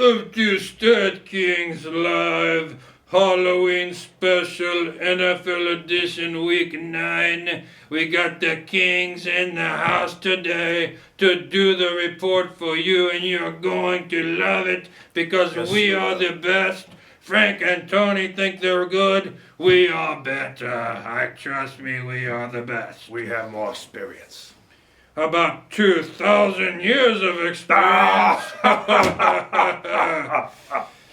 Welcome to Stat Kings Live Halloween Special NFL Edition Week 9. We got the Kings in the house today to do the report for you, and you're going to love it because we are the best. Frank and Tony think they're good. We are better. Trust me, we are the best. We have more experience. About 2,000 years of experience.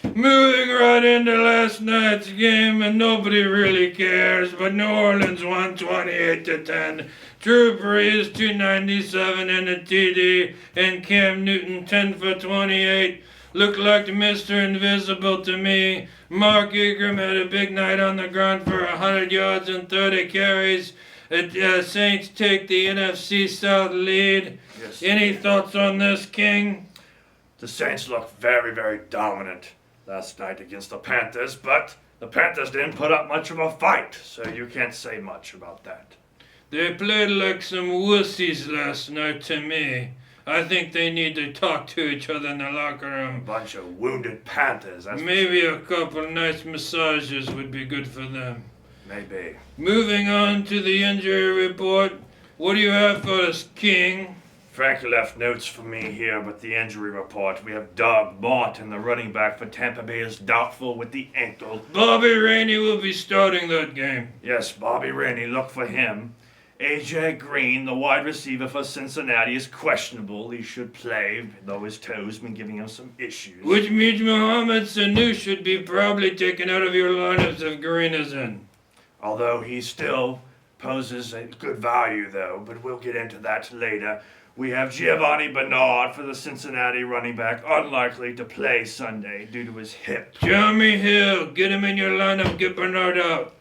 Moving right into last night's game, and nobody really cares, but New Orleans won 28-10. Drew Brees 297 and a TD, and Cam Newton 10 for 28. Looked like Mr. Invisible to me. Mark Ingram had a big night on the ground for 100 yards and 30 carries. Saints take the NFC South lead. Yes. Any thoughts on this, King? The Saints looked very, very dominant last night against the Panthers, but the Panthers didn't put up much of a fight, so you can't say much about that. They played like some wussies last night to me. I think they need to talk to each other in the locker A room. bunch of wounded Panthers. Maybe a couple nice massages would be good for them. Maybe. Moving on to the injury report. What do you have for us, King? Frank left notes for me here with the injury report. We have Doug Martin, the running back for Tampa Bay, is doubtful with the ankle. Bobby Rainey will be starting that game. Yes, Bobby Rainey, look for him. A.J. Green, the wide receiver for Cincinnati, is questionable. He should play, though his toe's been giving him some issues. Which means Mohamed Sanu should be probably taken out of your lineups if Green is in. Although he still poses a good value, though, but we'll get into that later. We have Giovanni Bernard for the Cincinnati running back, unlikely to play Sunday due to his hip. Jeremy Hill, get him in your lineup, get Bernard out.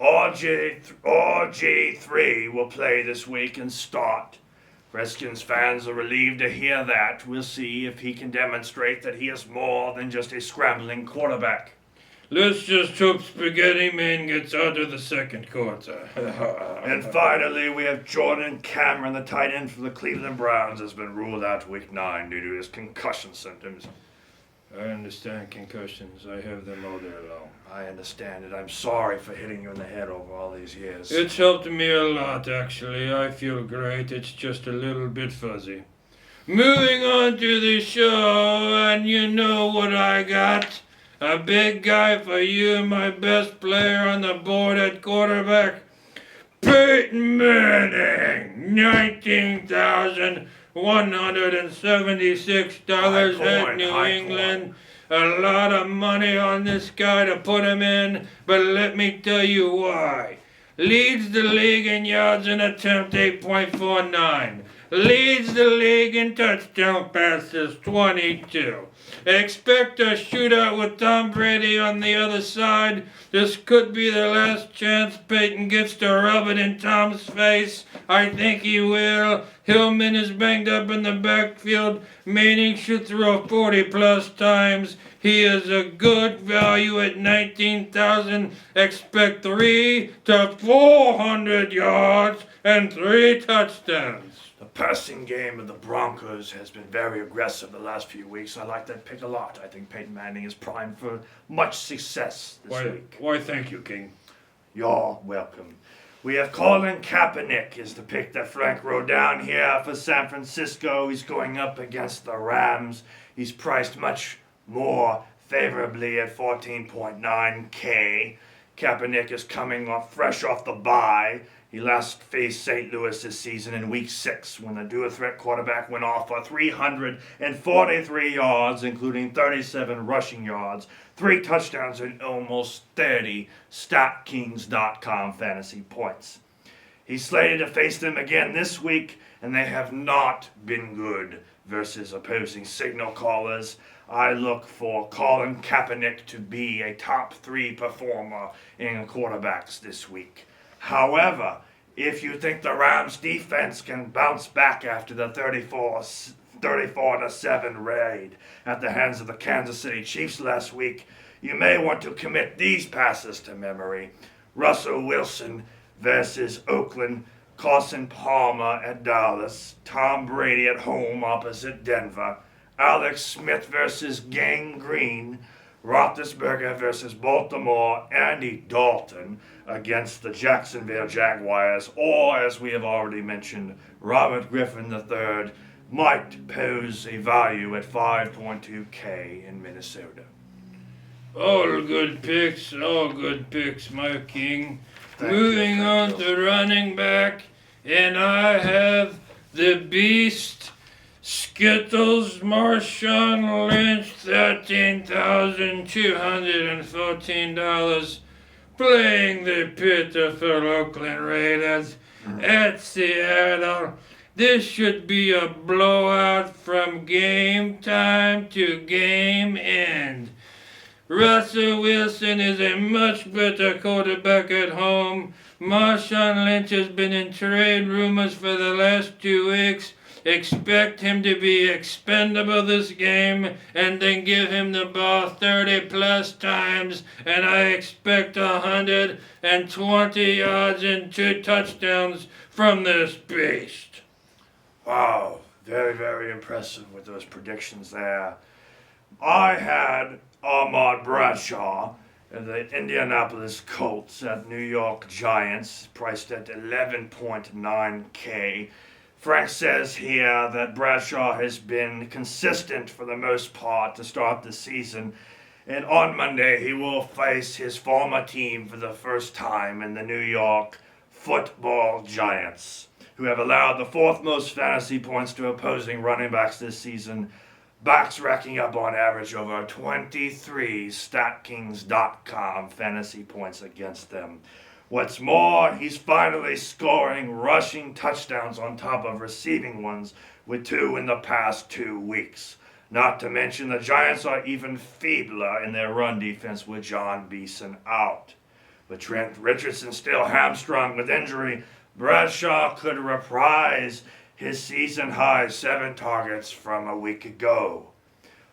RG3 will play this week and start. Redskins fans are relieved to hear that. We'll see if he can demonstrate that he is more than just a scrambling quarterback. Let's just hope Spaghetti Man gets out of the second quarter. And finally, we have Jordan Cameron, the tight end for the Cleveland Browns, has been ruled out week 9 due to his concussion symptoms. I understand concussions. I have them all day long. I understand it. I'm sorry for hitting you in the head over all these years. It's helped me a lot, actually. I feel great. It's just a little bit fuzzy. Moving on to the show, and you know what I got. A big guy for you, my best player on the board at quarterback. Peyton Manning, $19,176 at New England. A lot of money on this guy to put him in, but let me tell you why. Leads the league in yards and attempt 8.49. Leads the league in touchdown passes 22. Expect a shootout with Tom Brady on the other side. This could be the last chance Peyton gets to rub it in Tom's face. I think he will. Hillman is banged up in the backfield. Manning should throw 40-plus times. He is a good value at $19,000. Expect 300 to 400 yards and 3 touchdowns. The passing game of the Broncos has been very aggressive the last few weeks. I like that pick a lot. I think Peyton Manning is primed for much success this week. Why, thank you, King. You're welcome. We have Colin Kaepernick is the pick that Frank wrote down here for San Francisco. He's going up against the Rams. He's priced much more favorably at 14.9K. Kaepernick is coming fresh off the bye. He last faced St. Louis this season in Week 6 when the dual-threat quarterback went off for 343 yards, including 37 rushing yards, 3 touchdowns, and almost 30 StatKings.com fantasy points. He's slated to face them again this week, and they have not been good versus opposing signal callers. I look for Colin Kaepernick to be a top 3 performer in quarterbacks this week. However, if you think the Rams defense can bounce back after the 34-7 raid at the hands of the Kansas City Chiefs last week, you may want to commit these passes to memory. Russell Wilson versus Oakland, Carson Palmer at Dallas, Tom Brady at home opposite Denver, Alex Smith versus Gang Green, Roethlisberger versus Baltimore, Andy Dalton against the Jacksonville Jaguars, or, as we have already mentioned, Robert Griffin III might pose a value at 5.2K in Minnesota. All good picks, my king. Thank Moving you. on to running back, and I have the beast, Skittles Marshawn Lynch, $13,214, playing the pitiful Oakland Raiders at Seattle. This should be a blowout from game time to game end. Russell Wilson is a much better quarterback at home. Marshawn Lynch has been in trade rumors for the last 2 weeks. Expect him to be expendable this game and then give him the ball 30 plus times, and I expect 120 yards and 2 touchdowns from this beast. Wow, very, very impressive with those predictions there. I had Ahmad Bradshaw and the Indianapolis Colts at New York Giants, priced at 11.9K. Frank says here that Bradshaw has been consistent for the most part to start the season, and on Monday he will face his former team for the first time in the New York Football Giants, who have allowed the 4th most fantasy points to opposing running backs this season. Backs racking up on average over 23 StatKings.com fantasy points against them. What's more, he's finally scoring rushing touchdowns on top of receiving ones, with 2 in the past 2 weeks. Not to mention the Giants are even feebler in their run defense with John Beeson out. With Trent Richardson still hamstrung with injury, Bradshaw could reprise his season-high 7 targets from a week ago.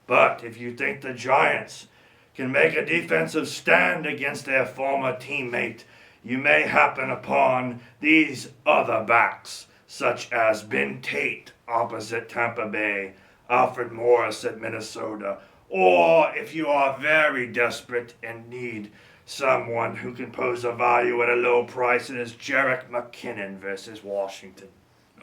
But if you think the Giants can make a defensive stand against their former teammate, you may happen upon these other backs, such as Ben Tate opposite Tampa Bay, Alfred Morris at Minnesota, or if you are very desperate and need someone who can pose a value at a low price, it is Jerick McKinnon versus Washington.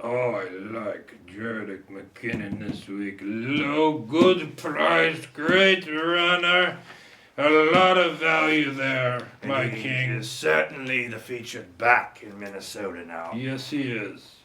Oh, I like Jerick McKinnon this week. Low, good priced, great runner. A lot of value there, my He king. is certainly the featured back in Minnesota now. Yes, he is.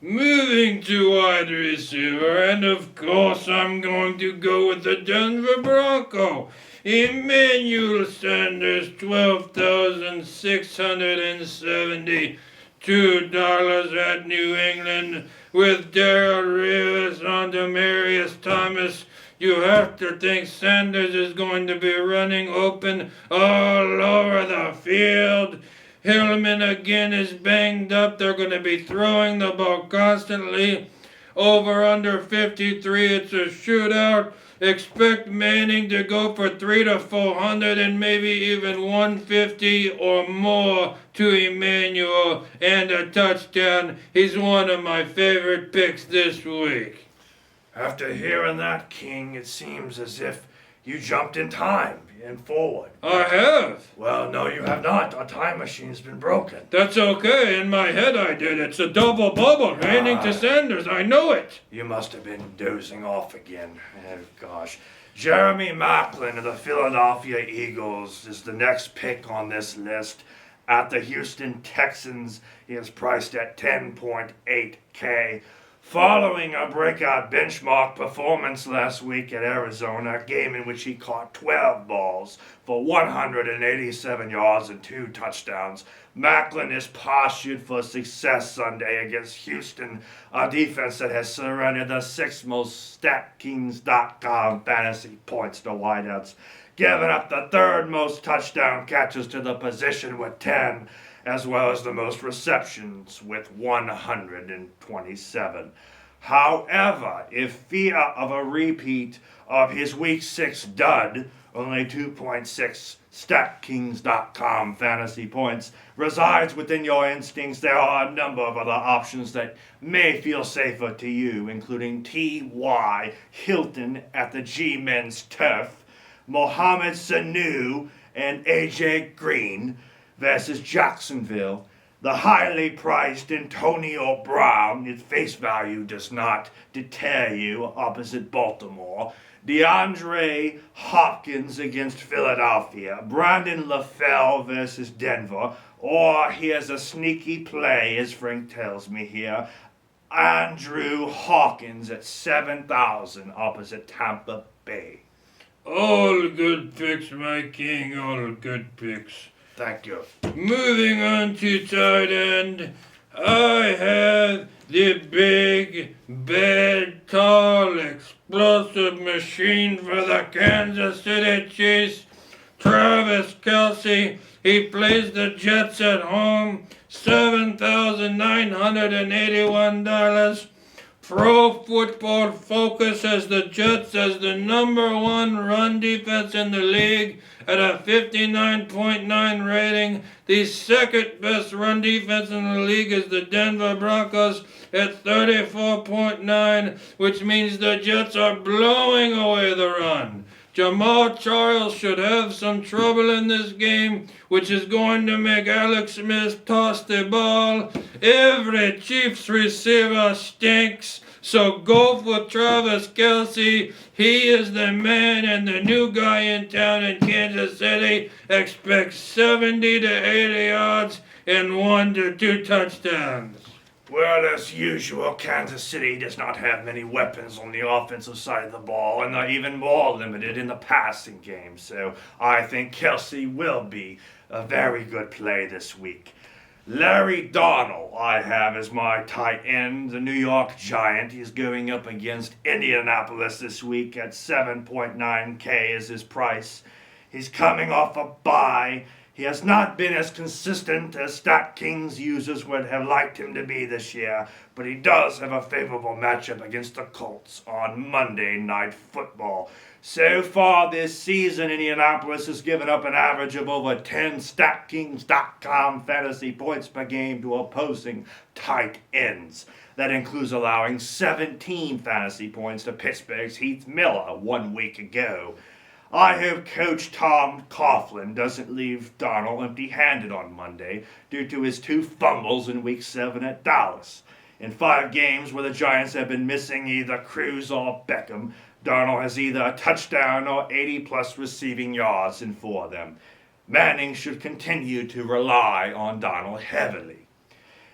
Moving to wide receiver, and of course I'm going to go with the Denver Bronco. Emmanuel Sanders, $12,672 at New England, with Darrell Rivers on Demarius Thomas. You have to think Sanders is going to be running open all over the field. Hillman again is banged up. They're going to be throwing the ball constantly. Over under 53, it's a shootout. Expect Manning to go for 300 to 400 and maybe even 150 or more to Emmanuel and a touchdown. He's one of my favorite picks this week. After hearing that, King, it seems as if you jumped in time and forward. I have. Well, no, you have not. Our time machine's been broken. That's okay. In my head I did. It's a double bubble. Handing to Sanders. I know it. You must have been dozing off again. Oh, gosh. Jeremy Maclin of the Philadelphia Eagles is the next pick on this list. At the Houston Texans, he is priced at 10.8K. Following a breakout benchmark performance last week at Arizona, a game in which he caught 12 balls for 187 yards and 2 touchdowns, Maclin is postured for success Sunday against Houston, a defense that has surrendered the 6th most StatKings.com fantasy points to wideouts, giving up the 3rd most touchdown catches to the position with 10, as well as the most receptions with 127. However, if fear of a repeat of his Week 6 dud Only 2.6 StatKings.com fantasy points resides within your instincts. There are a number of other options that may feel safer to you, including T.Y. Hilton at the G-Men's Turf, Mohamed Sanu and A.J. Green versus Jacksonville, the highly priced Antonio Brown, its face value does not deter you, opposite Baltimore, DeAndre Hopkins against Philadelphia, Brandon LaFell versus Denver, or here's a sneaky play, as Frank tells me here, Andrew Hawkins at 7,000 opposite Tampa Bay. All good picks, my king, all good picks. Thank you. Moving on to tight end, I have the big, bad, tall, explosive machine for the Kansas City Chiefs, Travis Kelce. He plays the Jets at home, $7,981. Pro Football Focus has the Jets as the #1 run defense in the league at a 59.9 rating. The second best run defense in the league is the Denver Broncos at 34.9, which means the Jets are blowing away the run. Jamal Charles should have some trouble in this game, which is going to make Alex Smith toss the ball. Every Chiefs receiver stinks, so go for Travis Kelce. He is the man and the new guy in town in Kansas City. Expect 70 to 80 yards and 1 to 2 touchdowns. Well, as usual, Kansas City does not have many weapons on the offensive side of the ball, and they're even more limited in the passing game. So I think Kelce will be a very good play this week. Larry Darnold, I have as my tight end, the New York Giant. He's going up against Indianapolis this week at 7.9K is his price. He's coming off a bye. He has not been as consistent as StatKings users would have liked him to be this year, but he does have a favorable matchup against the Colts on Monday Night Football. So far this season, Indianapolis has given up an average of over 10 StatKings.com fantasy points per game to opposing tight ends. That includes allowing 17 fantasy points to Pittsburgh's Heath Miller 1 week ago. I hope Coach Tom Coughlin doesn't leave Darnold empty-handed on Monday due to his 2 fumbles in Week 7 at Dallas. In 5 games where the Giants have been missing either Cruz or Beckham, Darnold has either a touchdown or 80-plus receiving yards in 4 of them. Manning should continue to rely on Darnold heavily.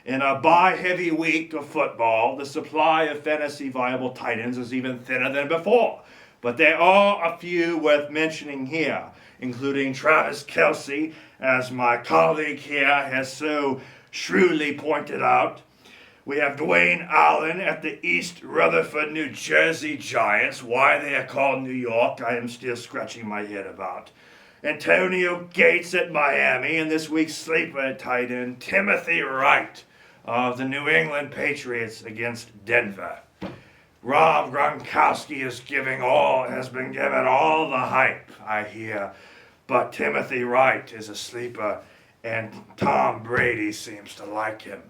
In a bye-heavy week of football, the supply of fantasy-viable tight ends is even thinner than before. But there are a few worth mentioning here, including Travis Kelce, as my colleague here has so shrewdly pointed out. We have Dwayne Allen at the East Rutherford, New Jersey Giants. Why they are called New York, I am still scratching my head about. Antonio Gates at Miami, and this week's sleeper at tight end, Timothy Wright of the New England Patriots against Denver. Rob Gronkowski has been given all the hype, I hear, but Timothy Wright is a sleeper, and Tom Brady seems to like him.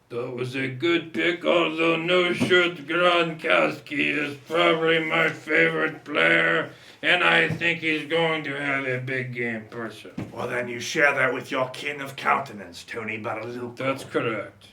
That was a good pick, although no shirt Gronkowski is probably my favorite player, and I think he's going to have a big game person. Well, then you share that with your king of countenance, Tony Bartolomeo. That's correct.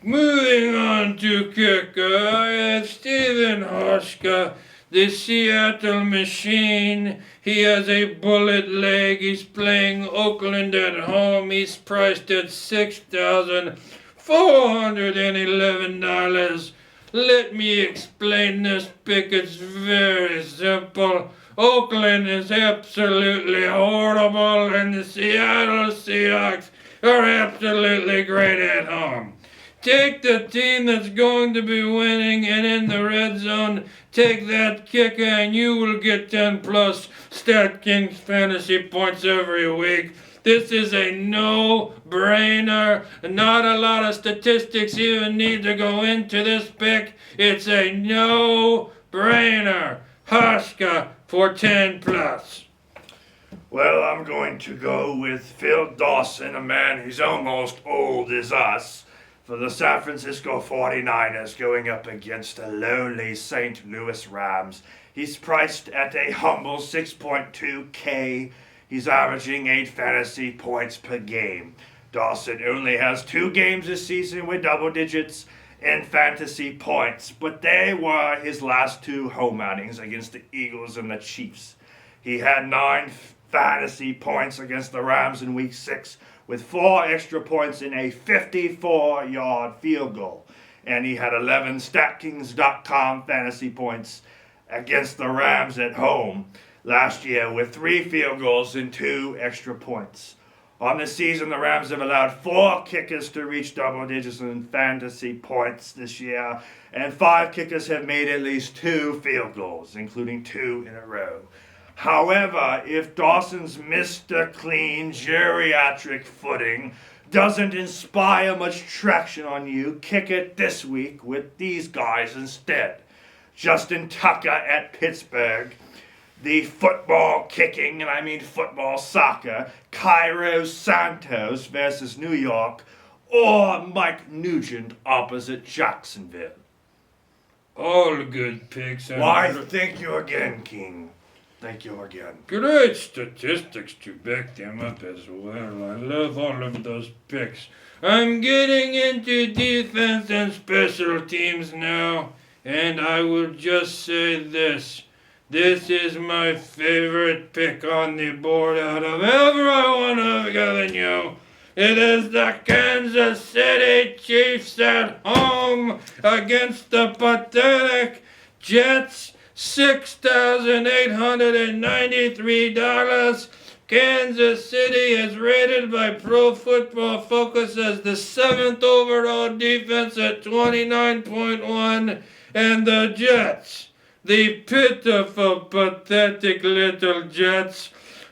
Moving on to kicker, I have Stephen Hoshka, the Seattle Machine. He has a bullet leg. He's playing Oakland at home. He's priced at $6,411. Let me explain this pick. It's very simple. Oakland is absolutely horrible, and the Seattle Seahawks are absolutely great at home. Take the team that's going to be winning, and in the red zone, take that kicker, and you will get 10 plus StatKings fantasy points every week. This is a no-brainer. Not a lot of statistics even need to go into this pick. It's a no-brainer. Hoshka, for 10 plus. Well, I'm going to go with Phil Dawson, a man who's almost old as us, for the San Francisco 49ers going up against the lowly St. Louis Rams. He's priced at a humble 6.2K. He's averaging 8 fantasy points per game. Dawson only has 2 games this season with double digits in fantasy points, but they were his last 2 home outings against the Eagles and the Chiefs. He had 9 fantasy points against the Rams in week 6 with 4 extra points in a 54-yard field goal. And he had 11 StatKings.com fantasy points against the Rams at home last year with 3 field goals and 2 extra points. On the season, the Rams have allowed 4 kickers to reach double digits in fantasy points this year, and 5 kickers have made at least 2 field goals, including 2 in a row. However, if Dawson's Mr. Clean geriatric footing doesn't inspire much traction on you, kick it this week with these guys instead. Justin Tucker at Pittsburgh, the football kicking, and I mean football soccer, Cairo Santos versus New York, or Mike Nugent opposite Jacksonville. All good picks. Why, thank you again, King. Thank you again. Great statistics to back them up as well. I love all of those picks. I'm getting into defense and special teams now, and I will just say this. This is my favorite pick on the board out of every one I've given you. It is the Kansas City Chiefs at home against the pathetic Jets. $6,893. Kansas City is rated by Pro Football Focus as the 7th overall defense at 29.1. And the Jets, the pitiful, pathetic little Jets,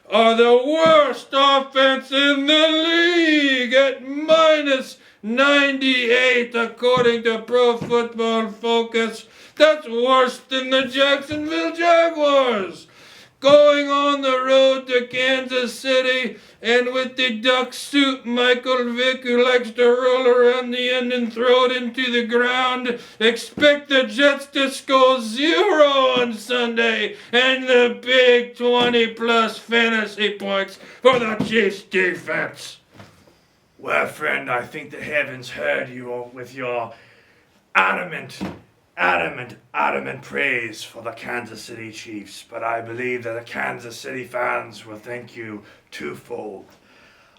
are the worst offense in the league at minus 98 according to Pro Football Focus. That's worse than the Jacksonville Jaguars. Going on the road to Kansas City, and with the duck suit Michael Vick, who likes to roll around the end and throw it into the ground, expect the Jets to score 0 on Sunday and the big 20-plus fantasy points for the Chiefs defense. Well, friend, I think the heavens heard you with your adamant praise for the Kansas City Chiefs, but I believe that the Kansas City fans will thank you twofold.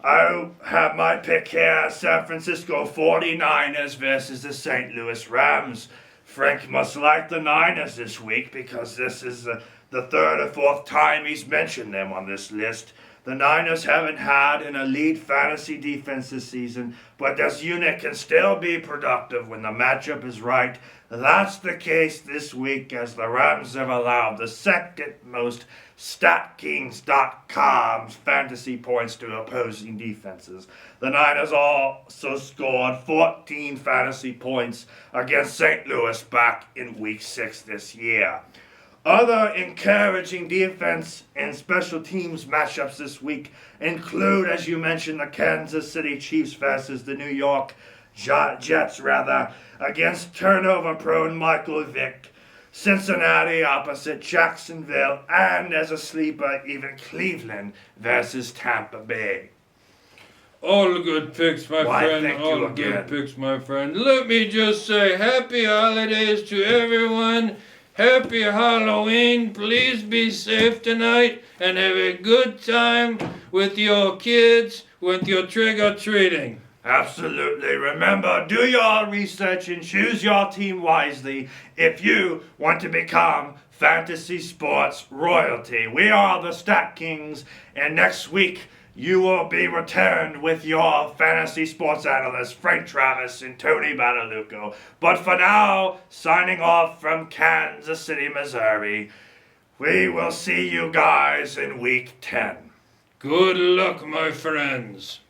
I have my pick here, San Francisco 49ers versus the St. Louis Rams. Frank must like the Niners this week because this is the 3rd or 4th time he's mentioned them on this list. The Niners haven't had an elite fantasy defense this season, but this unit can still be productive when the matchup is right. That's the case this week, as the Rams have allowed the 2nd most StatKings.com fantasy points to opposing defenses. The Niners also scored 14 fantasy points against St. Louis back in week 6 this year. Other encouraging defense and special teams matchups this week include, as you mentioned, the Kansas City Chiefs versus the New York Jets, against turnover-prone Michael Vick, Cincinnati opposite Jacksonville, and as a sleeper, even Cleveland versus Tampa Bay. All good picks, my friend. All good picks, my friend. Let me just say happy holidays to everyone. Happy Halloween. Please be safe tonight and have a good time with your kids, with your trick-or-treating. Absolutely. Remember, do your research and choose your team wisely if you want to become fantasy sports royalty. We are the Stat Kings, and next week you will be returned with your fantasy sports analysts, Frank Travis and Tony Badalucco. But for now, signing off from Kansas City, Missouri, we will see you guys in week 10. Good luck, my friends.